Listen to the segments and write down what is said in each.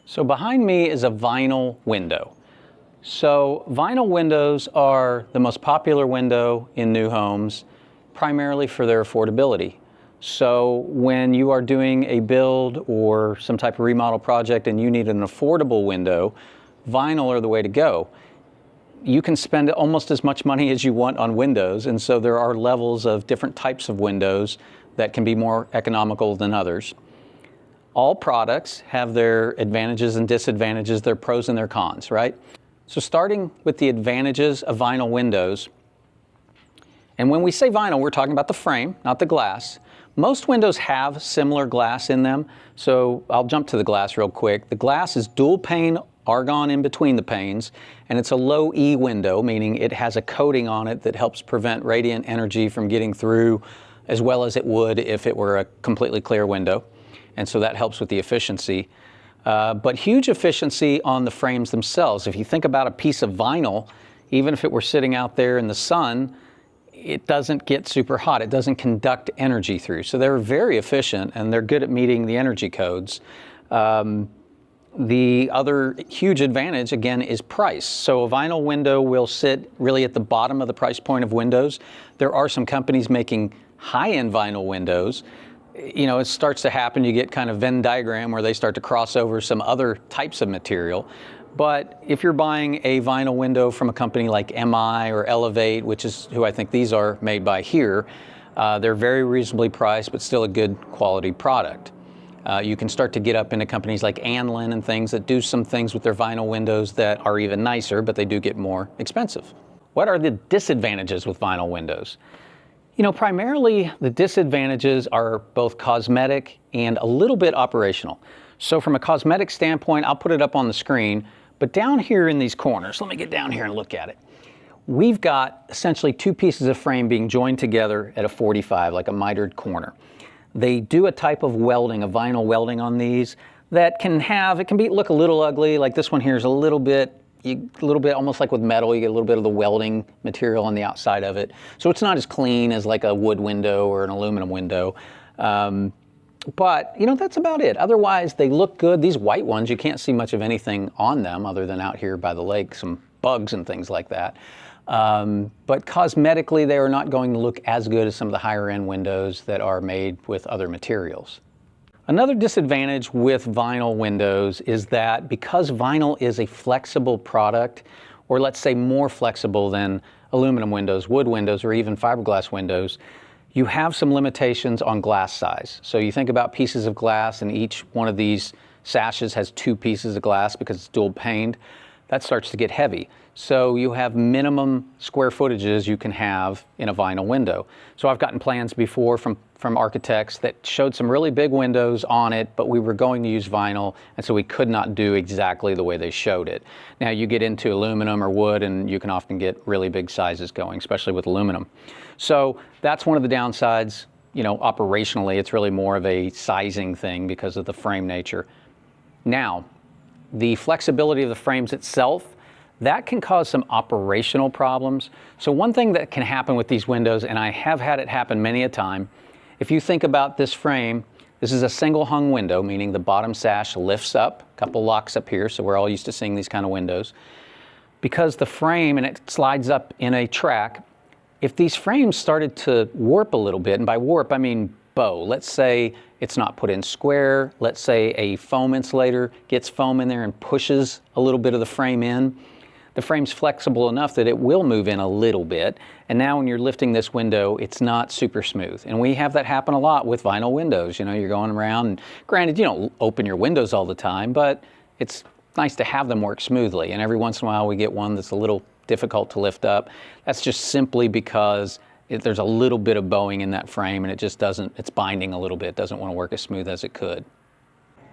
So behind me is a vinyl window. So vinyl windows are the most popular window in new homes, primarily for their affordability. So when you are doing a build or some type of remodel project and you need an affordable window, vinyl are the way to go. You can spend almost as much money as you want on windows, and so there are levels of different types of windows that can be more economical than others. All products have their advantages and disadvantages, their pros and their cons, right? So starting with the advantages of vinyl windows, and when we say vinyl, we're talking about the frame, not the glass. Most windows have similar glass in them, so I'll jump to the glass real quick. The glass is dual pane argon in between the panes, and it's a low E window, meaning it has a coating on it that helps prevent radiant energy from getting through as well as it would if it were a completely clear window. And so that helps with the efficiency. But huge efficiency on the frames themselves. If you think about a piece of vinyl, even if it were sitting out there in the sun, it doesn't get super hot. It doesn't conduct energy through. So they're very efficient and they're good at meeting the energy codes. The other huge advantage, again, is price. So a vinyl window will sit really at the bottom of the price point of windows. There are some companies making high-end vinyl windows. You know, it starts to happen, you get kind of Venn diagram where they start to cross over some other types of material. But if you're buying a vinyl window from a company like MI or Elevate, which is who I think these are made by here, they're very reasonably priced, but still a good quality product. You can start to get up into companies like Anlin and things that do some things with their vinyl windows that are even nicer, but they do get more expensive. What are the disadvantages with vinyl windows? You know, primarily the disadvantages are both cosmetic and a little bit operational. So from a cosmetic standpoint, I'll put it up on the screen, but down here in these corners, let me get down here and look at it. We've got essentially two pieces of frame being joined together at a 45, like a mitered corner. They do a type of welding, a vinyl welding on these that can look a little ugly. Like this one here is a little bit almost like with metal, you get a little bit of the welding material on the outside of it. So it's not as clean as like a wood window or an aluminum window. But you know, that's about it. Otherwise, they look good. These white ones, you can't see much of anything on them other than out here by the lake, some bugs and things like that. But cosmetically, they are not going to look as good as some of the higher end windows that are made with other materials. Another disadvantage with vinyl windows is that because vinyl is a flexible product, or let's say more flexible than aluminum windows, wood windows, or even fiberglass windows, you have some limitations on glass size. So you think about pieces of glass, and each one of these sashes has two pieces of glass because it's dual paned. That starts to get heavy. So you have minimum square footages you can have in a vinyl window. So I've gotten plans before from architects that showed some really big windows on it, but we were going to use vinyl, and so we could not do exactly the way they showed it. Now you get into aluminum or wood, and you can often get really big sizes going, especially with aluminum. So that's one of the downsides. You know, operationally, it's really more of a sizing thing because of the frame nature. Now, the flexibility of the frames itself, that can cause some operational problems. So one thing that can happen with these windows, and I have had it happen many a time, if you think about this frame, this is a single hung window, meaning the bottom sash lifts up, a couple locks up here, so we're all used to seeing these kind of windows. Because the frame, and it slides up in a track, if these frames started to warp a little bit, and by warp I mean bow, let's say it's not put in square, let's say a foam insulator gets foam in there and pushes a little bit of the frame in, the frame's flexible enough that it will move in a little bit, and now when you're lifting this window, it's not super smooth. And we have that happen a lot with vinyl windows. You know, you're going around, and granted, you don't open your windows all the time, but it's nice to have them work smoothly. And every once in a while we get one that's a little difficult to lift up. That's just simply because there's a little bit of bowing in that frame, and it just doesn't, it's binding a little bit, doesn't want to work as smooth as it could.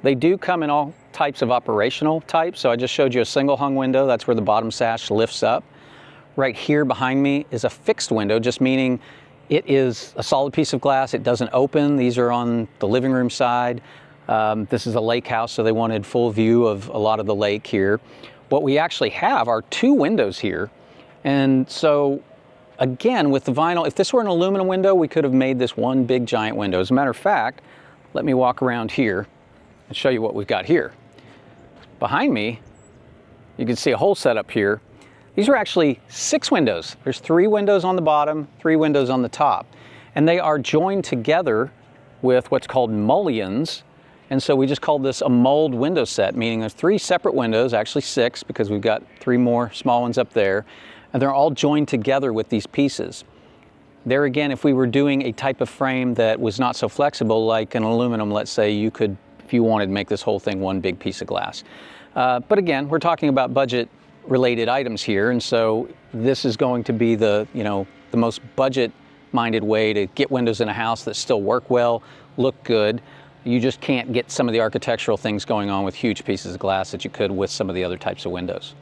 They do come in all types of operational types. So I just showed you a single hung window. That's where the bottom sash lifts up. Right here behind me is a fixed window, just meaning it is a solid piece of glass. It doesn't open. These are on the living room side. This is a lake house, so they wanted full view of a lot of the lake here. What we actually have are two windows here. And so again, with the vinyl, if this were an aluminum window, we could have made this one big giant window. As a matter of fact, let me walk around here and show you what we've got here. Behind me, you can see a whole setup here. These are actually 6 windows. There's 3 windows on the bottom, 3 windows on the top. And they are joined together with what's called mullions. And so we just call this a mulled window set, meaning there's 3 separate windows, actually 6 because we've got 3 more small ones up there. And they're all joined together with these pieces. There again, if we were doing a type of frame that was not so flexible, like an aluminum, let's say, you could, if you wanted, make this whole thing one big piece of glass. But again, we're talking about budget related items here, and so this is going to be the most budget minded way to get windows in a house that still work well, look good. You just can't get some of the architectural things going on with huge pieces of glass that you could with some of the other types of windows.